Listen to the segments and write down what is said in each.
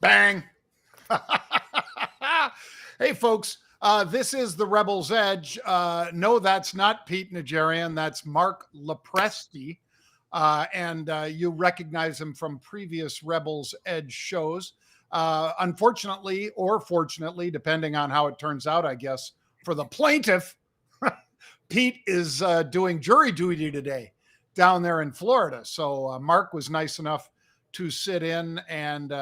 Bang. Hey, folks. This is the Rebel's Edge. No, that's not Pete Najarian. That's Mark Lepresti. And you recognize him from previous Rebel's Edge shows. Unfortunately, or fortunately, depending on how it turns out, I guess, for the plaintiff, Pete is doing jury duty today down there in Florida. So Mark was nice enough to sit in and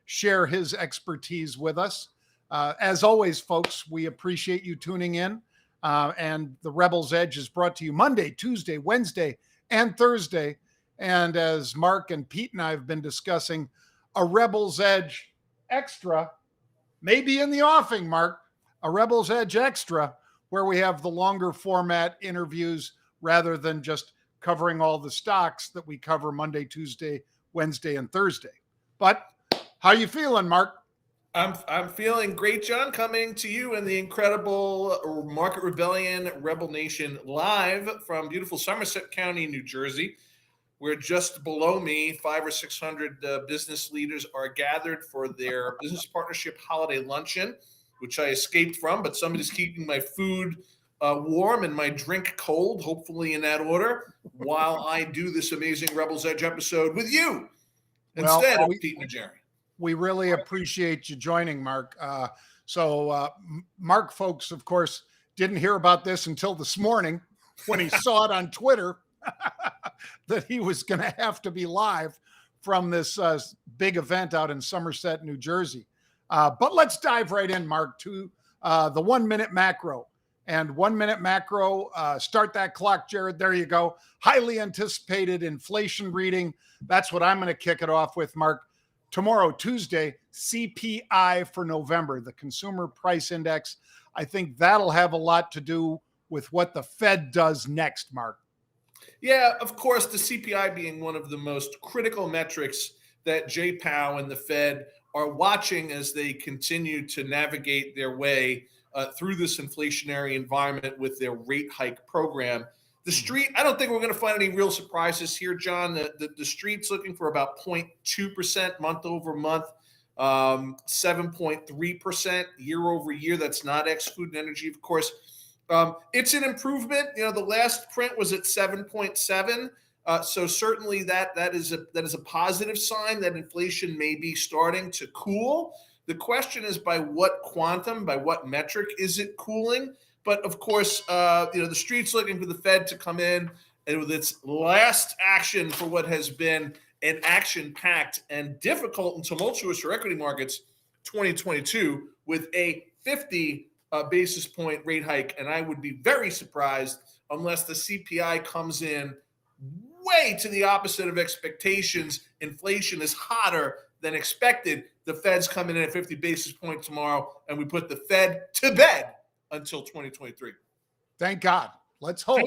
share his expertise with us. As always, folks, we appreciate you tuning in. And the Rebel's Edge is brought to you Monday, Tuesday, Wednesday, and Thursday. And as Mark and Pete and I have been discussing, a Rebel's Edge extra, maybe in the offing, Mark, a Rebel's Edge extra, where we have the longer format interviews rather than just covering all the stocks that we cover Monday, Tuesday, Wednesday, and Thursday. But how you feeling, Mark? I'm feeling great, John, coming to you in the incredible Market Rebellion Rebel Nation live from beautiful Somerset County, New Jersey, where just below me, 500 or 600 business leaders are gathered for their business partnership holiday luncheon, which I escaped from, but somebody's keeping my food warm and my drink cold, hopefully in that order, while I do this amazing Rebel's Edge episode with you instead of Pete Najarian. We really appreciate you joining, Mark. Mark, folks, of course, didn't hear about this until this morning when he saw it on Twitter that he was going to have to be live from this big event out in Somerset, New Jersey. But let's dive right in, Mark, to the 1 minute macro. And 1 minute macro, start that clock, Jared. There you go. Highly anticipated inflation reading. That's what I'm going to kick it off with, Mark. Tomorrow, Tuesday, CPI for November, the Consumer Price Index. I think that'll have a lot to do with what the Fed does next, Mark. Yeah, of course, the CPI being one of the most critical metrics that Jay Powell and the Fed are watching as they continue to navigate their way through this inflationary environment with their rate hike program. The street, I don't think we're going to find any real surprises here, John. The street's looking for about 0.2% month over month, 7.3% year over year. That's not ex food and energy, of course. It's an improvement. You know, the last print was at 7.7. So certainly that is a positive sign that inflation may be starting to cool. The question is by what quantum, by what metric is it cooling? But of course, the street's looking for the Fed to come in and with its last action for what has been an action-packed and difficult and tumultuous for equity markets 2022 with a 50 basis point rate hike. And I would be very surprised unless the CPI comes in way to the opposite of expectations. Inflation is hotter than expected. The Fed's coming in at 50 basis points tomorrow, and we put the Fed to bed until 2023. Thank God. Let's hope.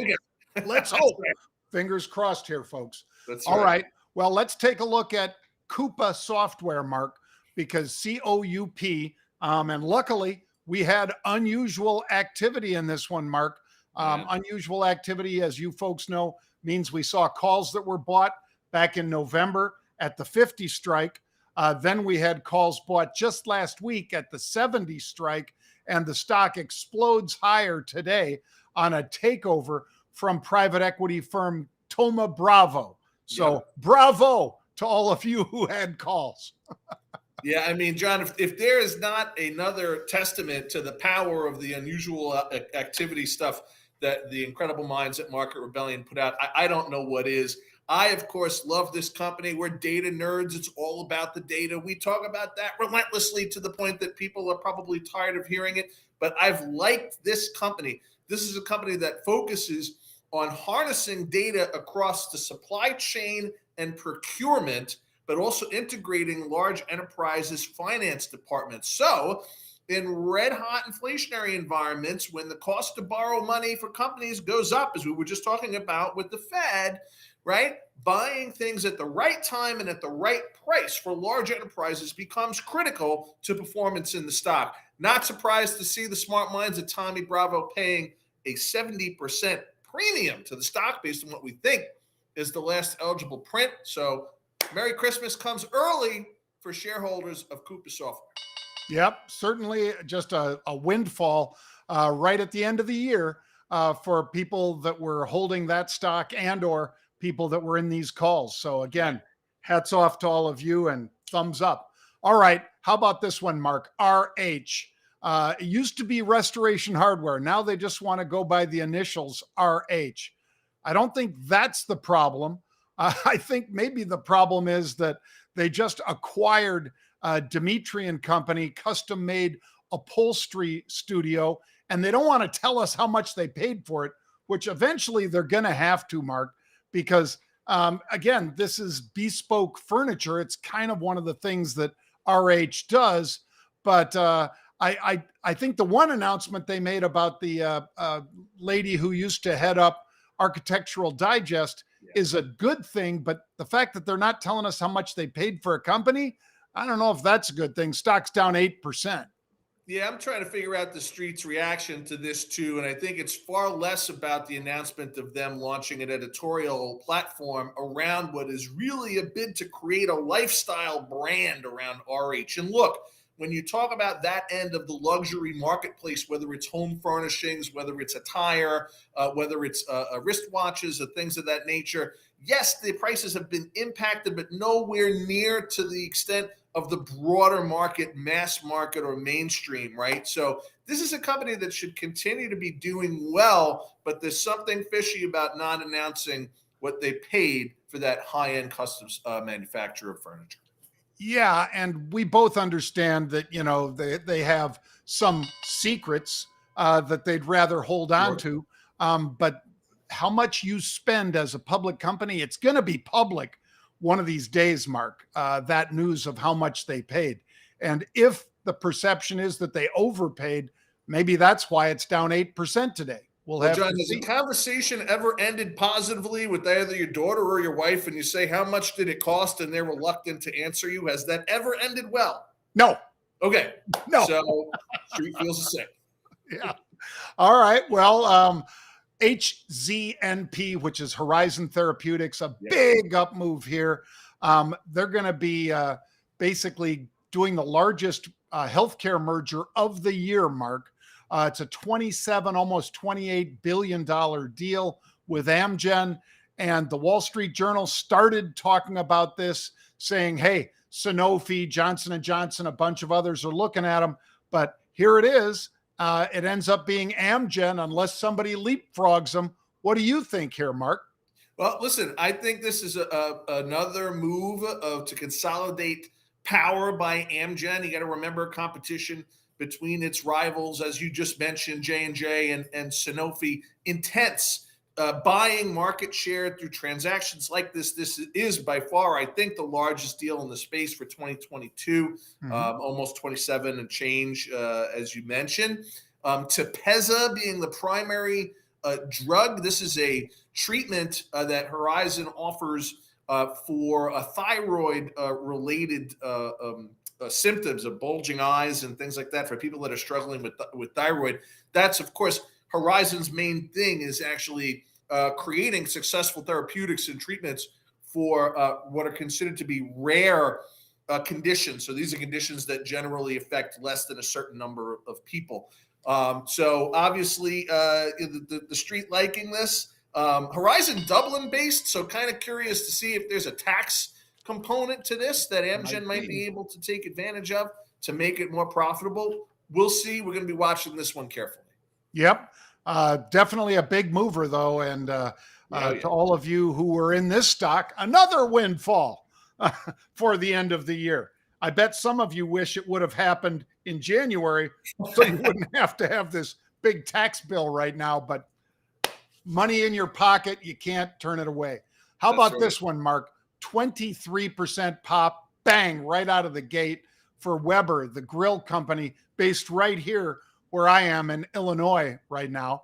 Let's hope. Right. Fingers crossed here, folks. That's all right. Well, let's take a look at Coupa software, Mark, because COUP, and luckily we had unusual activity in this one, Mark. Unusual activity, as you folks know, means we saw calls that were bought back in November at the 50 strike. Then we had calls bought just last week at the 70 strike. And the stock explodes higher today on a takeover from private equity firm Thoma Bravo. So bravo to all of you who had calls. Yeah, I mean, John, if there is not another testament to the power of the unusual activity stuff that the incredible minds at Market Rebellion put out, I don't know what is. I, of course, love this company. We're data nerds. It's all about the data. We talk about that relentlessly to the point that people are probably tired of hearing it. But I've liked this company. This is a company that focuses on harnessing data across the supply chain and procurement, but also integrating large enterprises' finance departments. So in red hot inflationary environments, when the cost to borrow money for companies goes up, as we were just talking about with the Fed, right? Buying things at the right time and at the right price for large enterprises becomes critical to performance in the stock. Not surprised to see the smart minds at Thoma Bravo paying a 70% premium to the stock based on what we think is the last eligible print. So Merry Christmas comes early for shareholders of Coupa Software. Yep, certainly just a windfall right at the end of the year for people that were holding that stock and or people that were in these calls. So again, hats off to all of you and thumbs up. All right, how about this one, Mark? RH. It used to be Restoration Hardware. Now they just want to go by the initials RH. I don't think that's the problem. I think maybe the problem is that they just acquired Dimitri and Company, custom-made upholstery studio, and they don't want to tell us how much they paid for it, which eventually they're going to have to, Mark, because again, this is bespoke furniture. It's kind of one of the things that RH does, but I think the one announcement they made about the lady who used to head up Architectural Digest is a good thing, but the fact that they're not telling us how much they paid for a company, I don't know if that's a good thing. Stock's down 8%. Yeah, I'm trying to figure out the street's reaction to this too. And I think it's far less about the announcement of them launching an editorial platform around what is really a bid to create a lifestyle brand around RH. And look, when you talk about that end of the luxury marketplace, whether it's home furnishings, whether it's attire, whether it's wristwatches or things of that nature, yes, the prices have been impacted, but nowhere near to the extent of the broader market, mass market, or mainstream, right? So this is a company that should continue to be doing well, but there's something fishy about not announcing what they paid for that high-end customs manufacturer of furniture. Yeah, and we both understand that, you know, they have some secrets that they'd rather hold on to. But how much you spend as a public company, it's going to be public one of these days, Mark, that news of how much they paid. And if the perception is that they overpaid, maybe that's why it's down 8% today. Well, John, has the conversation ever ended positively with either your daughter or your wife and you say, how much did it cost? And they're reluctant to answer you. Has that ever ended well? No. Okay. No. So street feels the same. Yeah. All right. Well, HZNP, which is Horizon Therapeutics, a big up move here. They're going to be basically doing the largest healthcare merger of the year, Mark. It's a $27, almost $28 billion deal with Amgen. And the Wall Street Journal started talking about this, saying, hey, Sanofi, Johnson & Johnson, a bunch of others are looking at them. But here it is. It ends up being Amgen unless somebody leapfrogs them. What do you think here, Mark? Well, listen, I think this is another move to consolidate power by Amgen. You got to remember competition between its rivals, as you just mentioned, J&J and Sanofi, intense, buying market share through transactions like this. This is by far, I think, the largest deal in the space for 2022, almost 27 and change, as you mentioned. Tepezza being the primary drug. This is a treatment that Horizon offers for a thyroid-related symptoms of bulging eyes and things like that for people that are struggling with thyroid. That's, of course, Horizon's main thing is actually creating successful therapeutics and treatments for what are considered to be rare conditions. So these are conditions that generally affect less than a certain number of people. So obviously the street liking this. Horizon Dublin based, so kind of curious to see if there's a tax component to this that Amgen might be able to take advantage of to make it more profitable. We'll see. We're going to be watching this one carefully. Yep. Definitely a big mover, though. And to all of you who were in this stock, another windfall for the end of the year. I bet some of you wish it would have happened in January so you wouldn't have to have this big tax bill right now. But money in your pocket, you can't turn it away. How about this one, Mark? 23% pop, bang, right out of the gate for WEBR, the grill company based right here where I am in Illinois right now.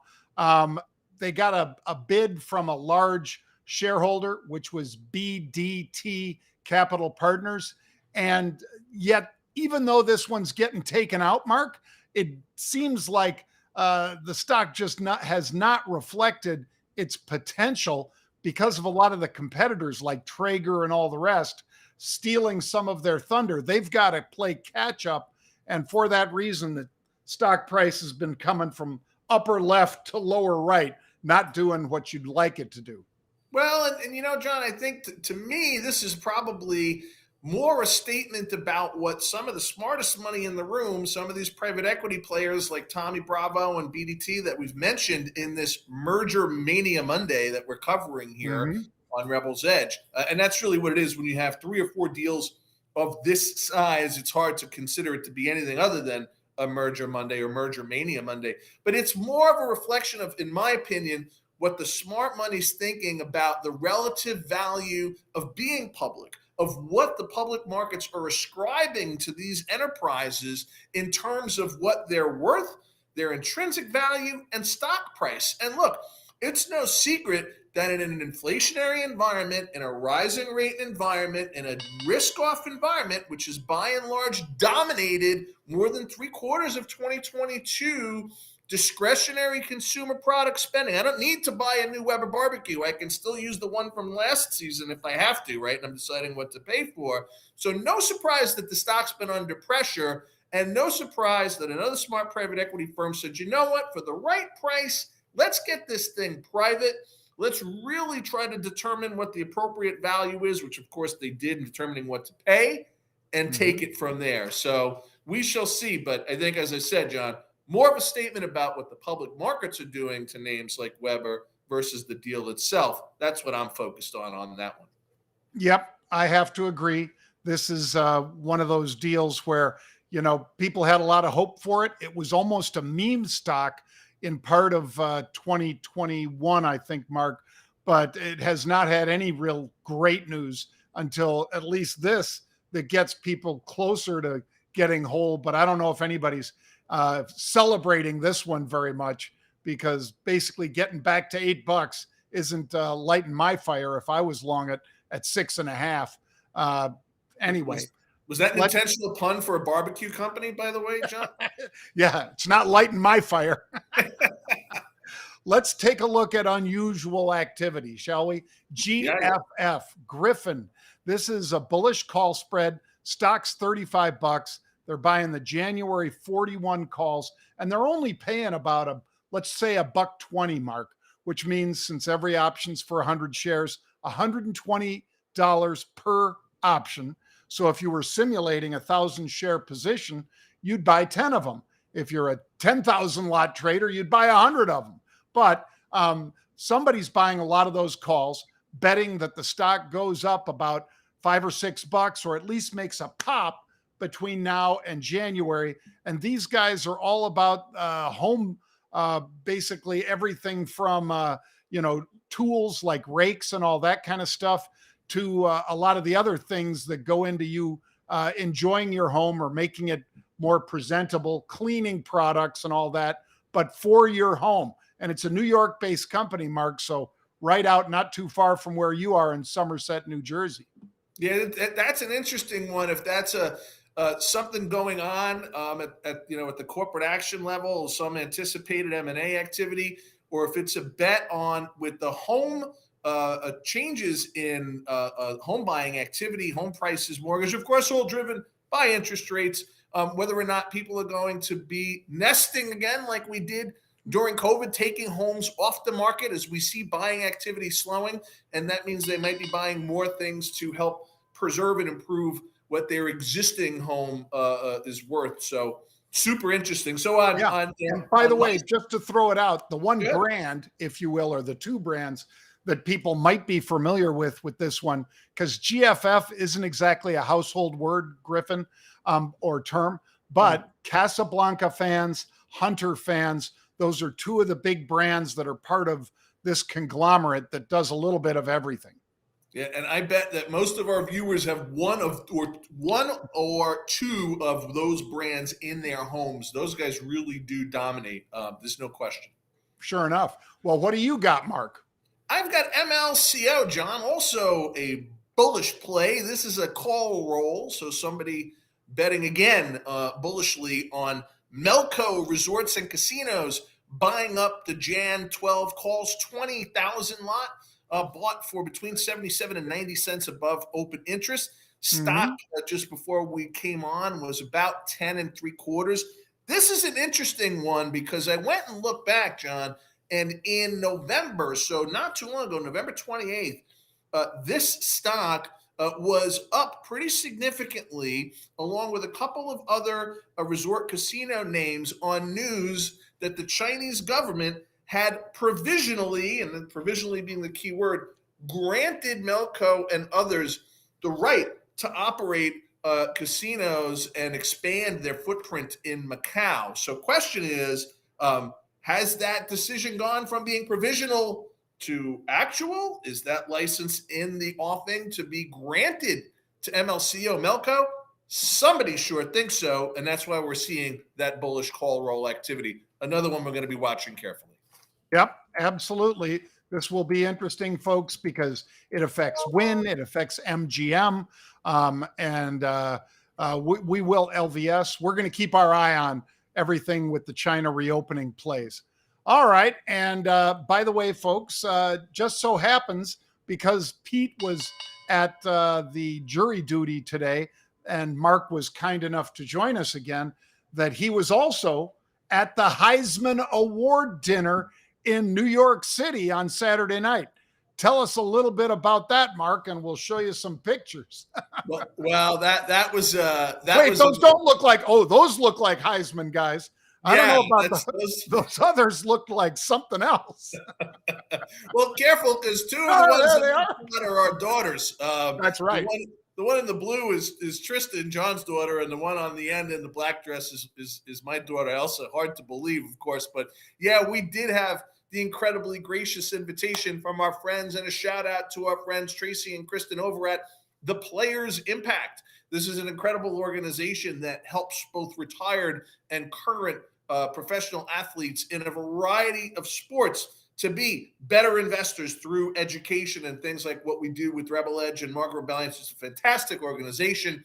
They got a bid from a large shareholder, which was BDT Capital Partners. And yet, even though this one's getting taken out, Mark, it seems like the stock just has not reflected its potential because of a lot of the competitors like Traeger and all the rest. stealing some of their thunder. They've got to play catch up. And for that reason, the stock price has been coming from upper left to lower right, not doing what you'd like it to do. Well, and John, I think to me, this is probably more a statement about what some of the smartest money in the room, some of these private equity players like Tommy Bravo and BDT that we've mentioned in this Merger Mania Monday that we're covering here on Rebel's Edge. And that's really what it is. When you have 3 or 4 deals of this size, it's hard to consider it to be anything other than a Merger Monday or Merger Mania Monday. But it's more of a reflection of, in my opinion, what the smart money's thinking about the relative value of being public, of what the public markets are ascribing to these enterprises in terms of what they're worth, their intrinsic value, and stock price. And look, it's no secret that in an inflationary environment, in a rising rate environment, in a risk-off environment, which is by and large dominated more than 3/4 of 2022 discretionary consumer product spending. I don't need to buy a new Weber barbecue. I can still use the one from last season if I have to, right? And I'm deciding what to pay for. So no surprise that the stock's been under pressure, and no surprise that another smart private equity firm said, you know what, for the right price, let's get this thing private. Let's really try to determine what the appropriate value is, which of course they did in determining what to pay, and take it from there. So we shall see. But I think, as I said, John, more of a statement about what the public markets are doing to names like Weber versus the deal itself. That's what I'm focused on that one. Yep, I have to agree. This is one of those deals where, people had a lot of hope for it. It was almost a meme stock in part of 2021, I think, Mark, but it has not had any real great news until at least this that gets people closer to getting whole. But I don't know if anybody's celebrating this one very much, because basically getting back to $8 isn't lighting my fire if I was long at 6.5. Anyway. Was that an intentional pun for a barbecue company, by the way, John? Yeah, it's not lighting my fire. Let's take a look at unusual activity, shall we? GFF, Griffin. This is a bullish call spread. Stock's $35. They're buying the January 41 calls, and they're only paying about let's say $1.20, Mark, which means since every option's for 100 shares, $120 per option. So if you were simulating 1,000 share position, you'd buy 10 of them. If you're a 10,000 lot trader, you'd buy 100 of them. But somebody's buying a lot of those calls, betting that the stock goes up about $5 or $6, or at least makes a pop between now and January. And these guys are all about home, basically everything from, tools like rakes and all that kind of stuff to a lot of the other things that go into you enjoying your home or making it more presentable, cleaning products and all that, but for your home. And it's a New York-based company, Mark, so right out not too far from where you are in Somerset, New Jersey. Yeah, that's an interesting one. If that's something going on at the corporate action level, some anticipated M&A activity, or if it's a bet on with the home changes in home buying activity, home prices, mortgage, of course, all driven by interest rates, whether or not people are going to be nesting again like we did during COVID, taking homes off the market as we see buying activity slowing. And that means they might be buying more things to help preserve and improve what their existing home is worth. So super interesting. So and by the way, just to throw it out, the one brand, if you will, or the two brands that people might be familiar with this one, because GFF isn't exactly a household word, Griffin, or term, but Casablanca fans, Hunter fans, those are two of the big brands that are part of this conglomerate that does a little bit of everything. Yeah, and I bet that most of our viewers have one or two of those brands in their homes. Those guys really do dominate. There's no question. Sure enough. Well, what do you got, Mark? I've got MLCO, John, also a bullish play. This is a call roll, so somebody betting again bullishly on Melco Resorts and Casinos, buying up the Jan 12 calls, 20,000 lot, bought for between 77 and 90 cents above open interest. Stock just before we came on was about 10 3/4. This is an interesting one because I went and looked back, John, and in November, so not too long ago, November 28th, this stock was up pretty significantly, along with a couple of other resort casino names, on news that the Chinese government had provisionally, and then provisionally being the key word, granted Melco and others the right to operate casinos and expand their footprint in Macau. So question is, has that decision gone from being provisional to actual? Is that license in the offing to be granted to MLCO Melco? Somebody sure thinks so, and that's why we're seeing that bullish call roll activity. Another one we're going to be watching carefully. Yep, absolutely. This will be interesting, folks, because it affects Wynn, it affects MGM, and we will LVS. We're going to keep our eye on everything with the China reopening plays. All right. And by the way, folks, just so happens, because Pete was at the jury duty today and Mark was kind enough to join us again, that he was also at the Heisman Award dinner in New York City on Saturday night. Tell us a little bit about that, Mark, and we'll show you some pictures. well, that was Wait, those don't look like, those look like Heisman guys. I don't know about those others looked like something else. Well, careful, because two of the ones that are our daughters. That's right. The one in the blue is Tristan, John's daughter, and the one on the end in the black dress is my daughter, Elsa. Hard to believe, of course. But yeah, we did have the incredibly gracious invitation from our friends, and a shout out to our friends Tracy and Kristen over at The Players Impact. This is an incredible organization that helps both retired and current professional athletes in a variety of sports to be better investors through education and things like what we do with Rebel Edge and Market Rebellion. It's a fantastic organization.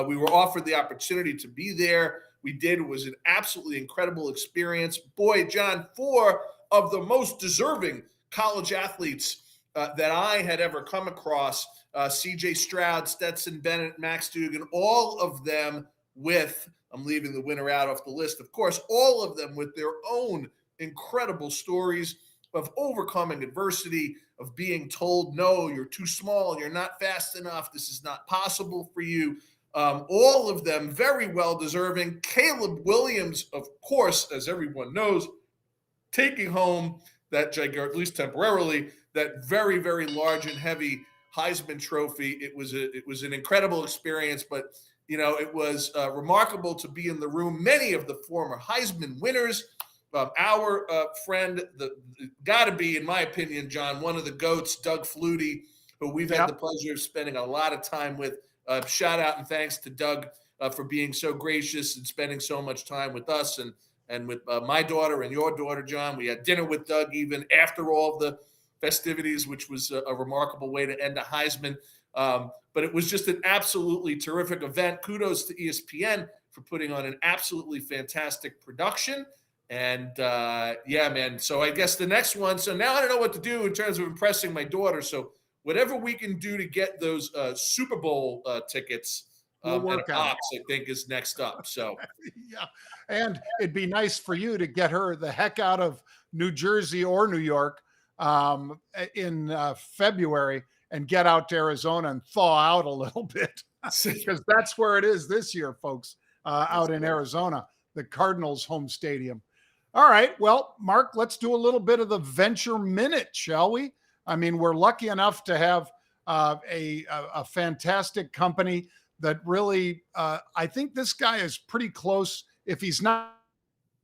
We were offered the opportunity to be there. We did. It was an absolutely incredible experience. Boy, John, 4 of the most deserving college athletes that I had ever come across, CJ Stroud, Stetson Bennett, Max Dugan, all of them with, I'm leaving the winner out off the list, of course, all of them with their own incredible stories of overcoming adversity, of being told, no, you're too small, you're not fast enough, this is not possible for you. All of them very well deserving. Caleb Williams, of course, as everyone knows, taking home that gigantic, at least temporarily, that very, very large and heavy Heisman Trophy. It was an incredible experience, but it was remarkable to be in the room. Many of the former Heisman winners. Our friend, got to be, in my opinion, John, one of the GOATs, Doug Flutie, who we've had the pleasure of spending a lot of time with. Shout out and thanks to Doug for being so gracious and spending so much time with us and with my daughter and your daughter, John. We had dinner with Doug even after all of the festivities, which was a remarkable way to end a Heisman. But it was just an absolutely terrific event. Kudos to ESPN for putting on an absolutely fantastic production. And yeah, man. So I guess the next one. So now I don't know what to do in terms of impressing my daughter. So whatever we can do to get those Super Bowl tickets and a box, I think, is next up. So yeah, and it'd be nice for you to get her the heck out of New Jersey or New York in February and get out to Arizona and thaw out a little bit, because that's where it is this year, folks, out in Arizona, the Cardinals' home stadium. All right. Well, Mark, let's do a little bit of the Venture Minute, shall we? I mean, we're lucky enough to have a fantastic company that really, I think this guy is pretty close. If he's not,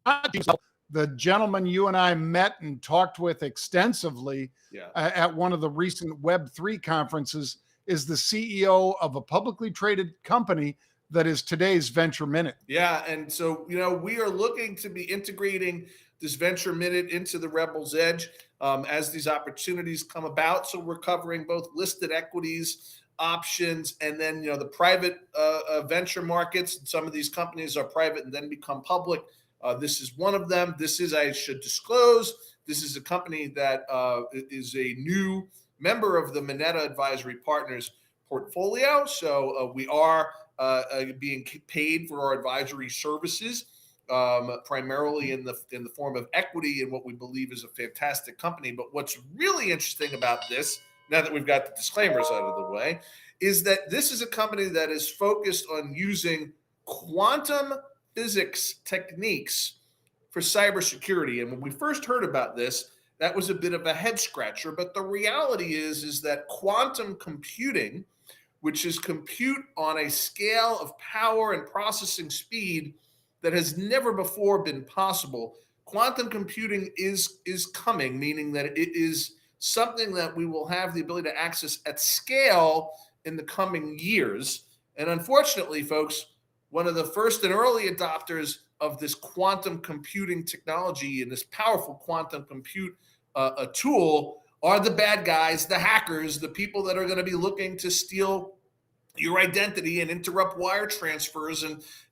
the gentleman you and I met and talked with extensively at one of the recent Web3 conferences is the CEO of a publicly traded company that is today's Venture Minute. Yeah, and so, we are looking to be integrating this Venture Minute into the Rebel's Edge as these opportunities come about. So we're covering both listed equities, options, and then, the private venture markets. Some of these companies are private and then become public. This is one of them. This is, I should disclose, this is a company that is a new member of the Moneta Advisory Partners portfolio. So we are being paid for our advisory services, primarily in the form of equity in what we believe is a fantastic company. But what's really interesting about this, now that we've got the disclaimers out of the way, is that this is a company that is focused on using quantum physics techniques for cybersecurity. And when we first heard about this, that was a bit of a head scratcher. But the reality is that quantum computing, which is compute on a scale of power and processing speed that has never before been possible, quantum computing is coming, meaning that it is something that we will have the ability to access at scale in the coming years. And unfortunately, folks, one of the first and early adopters of this quantum computing technology and this powerful quantum compute a tool are the bad guys, the hackers, the people that are going to be looking to steal your identity and interrupt wire transfers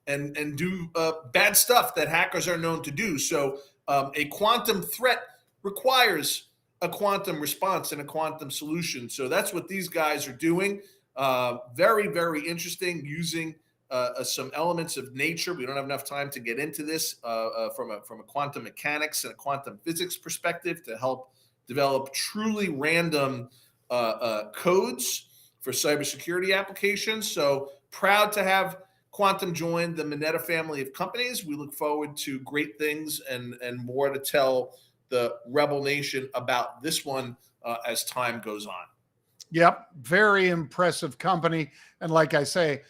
and do bad stuff that hackers are known to do. So a quantum threat requires a quantum response and a quantum solution. So that's what these guys are doing. Very, very interesting, using some elements of nature. We don't have enough time to get into this from a quantum mechanics and a quantum physics perspective to help develop truly random codes for cybersecurity applications. So proud to have Quantum join the Moneta family of companies. We look forward to great things and more to tell the Rebel Nation about this one as time goes on. Yep, very impressive company. And like I say,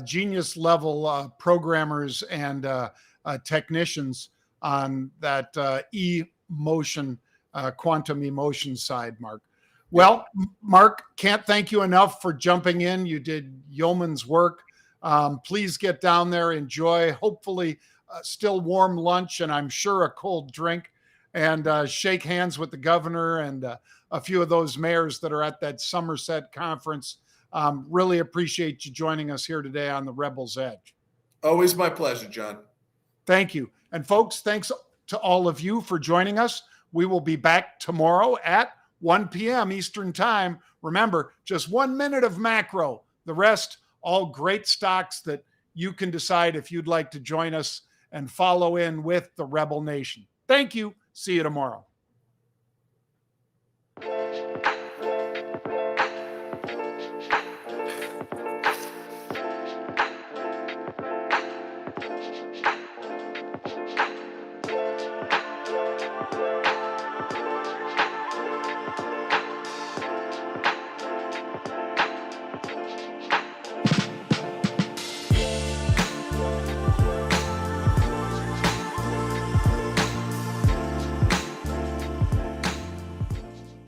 genius level programmers and technicians on that emotion, quantum emotion side, Mark. Well, Mark, can't thank you enough for jumping in. You did yeoman's work. Please get down there, enjoy, hopefully still warm lunch, and I'm sure a cold drink, and shake hands with the governor and a few of those mayors that are at that Somerset conference. Really appreciate you joining us here today on the Rebel's Edge. Always my pleasure, John. Thank you. And folks, thanks to all of you for joining us. We will be back tomorrow at 1 p.m. Eastern Time. Remember, just 1 minute of macro. The rest, all great stocks that you can decide if you'd like to join us and follow in with the Rebel Nation. Thank you. See you tomorrow.